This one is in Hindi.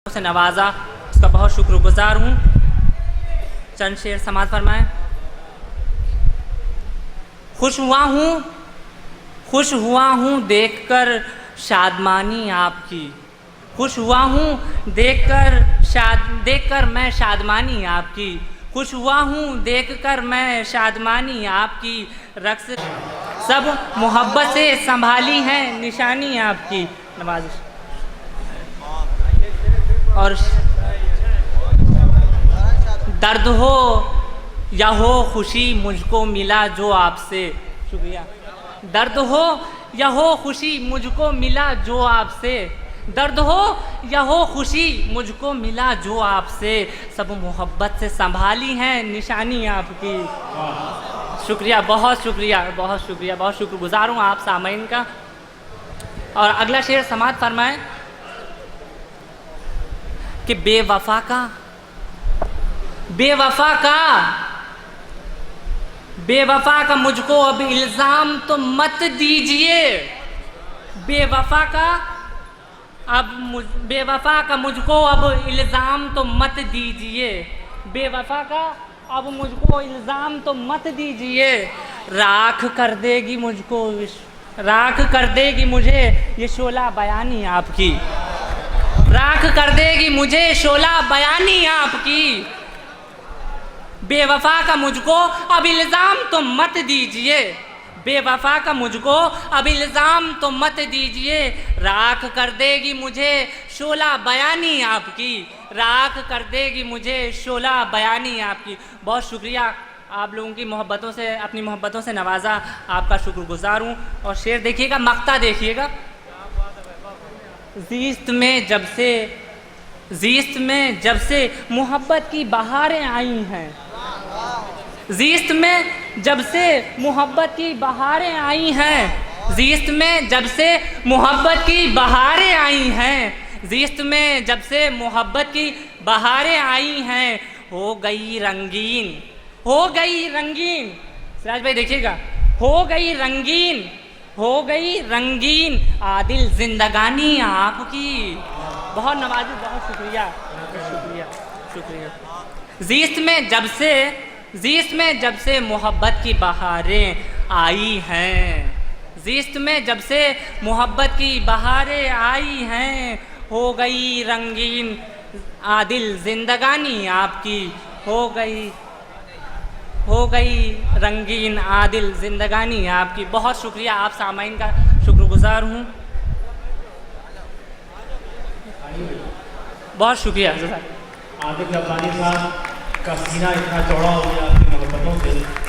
से नवाजा, उसका बहुत शुक्रगुजार हूँ। चंद शेर समाज फरमाएं। खुश हुआ हूँ देखकर शादमानी आपकी, खुश हुआ हूँ देखकर मैं शादमानी आपकी, खुश हुआ हूँ देखकर मैं शादमानी आपकी, रक्स सब मोहब्बत से संभाली है निशानी आपकी। नवाज़ और दर्द हो या हो खुशी मुझको मिला जो आपसे, शुक्रिया। दर्द हो या हो खुशी मुझको मिला जो आपसे, दर्द हो या हो खुशी मुझको मिला जो आपसे, सब मोहब्बत से संभाली हैं निशानी आपकी। शुक्रिया, बहुत शुक्रिया, बहुत शुक्रिया, बहुत शुक्रगुजार हूँ आप सामईन का। और अगला शेर समात फरमाएं कि बेवफा का मुझको अब इल्ज़ाम तो मत दीजिए, बेवफा का मुझको अब इल्ज़ाम तो मत दीजिए, बेवफा का अब मुझको इल्ज़ाम तो मत दीजिए, राख कर देगी मुझे ये शोला बयानी आपकी, राख कर देगी मुझे शोला बयानी आपकी, बेवफा का मुझको अब इल्ज़ाम तो मत दीजिए, बेवफा का मुझको अब इल्ज़ाम तो मत दीजिए, राख कर देगी मुझे शोला बयानी आपकी, राख कर देगी मुझे शोला बयानी आपकी। बहुत शुक्रिया, आप लोगों की मोहब्बतों से, अपनी मोहब्बतों से नवाजा, आपका शुक्रगुजार हूँ। और शेर देखिएगा, मक्ता देखिएगा। ज़ीस्त में जब से मोहब्बत की बहारें आई हैं, ज़ीस्त में जब से मोहब्बत की बहारें आई हैं, ज़ीस्त में जब से मोहब्बत की बहारें आई हैं, ज़ीस्त में जब से मोहब्बत की बहारें आई हैं, हो गई रंगीन, सिराज भाई देखिएगा, हो गई रंगीन आदिल जिंदगानी आपकी। बहुत नवाजी, बहुत शुक्रिया, शुक्रिया। ज़ीस्त में जब से मोहब्बत की बहारें आई हैं, ज़ीस्त में जब से मोहब्बत की बहारें आई हैं, हो गई रंगीन आदिल जिंदगानी आपकी, हो गई रंगीन आदिल जिंदगानी आपकी। बहुत शुक्रिया, आप सामाइन का शुक्रगुजार हूँ। बहुत शुक्रिया। आदिल रब्बानी साहब का सीना इतना चौड़ा हो गया आपकी मोहब्बतों से।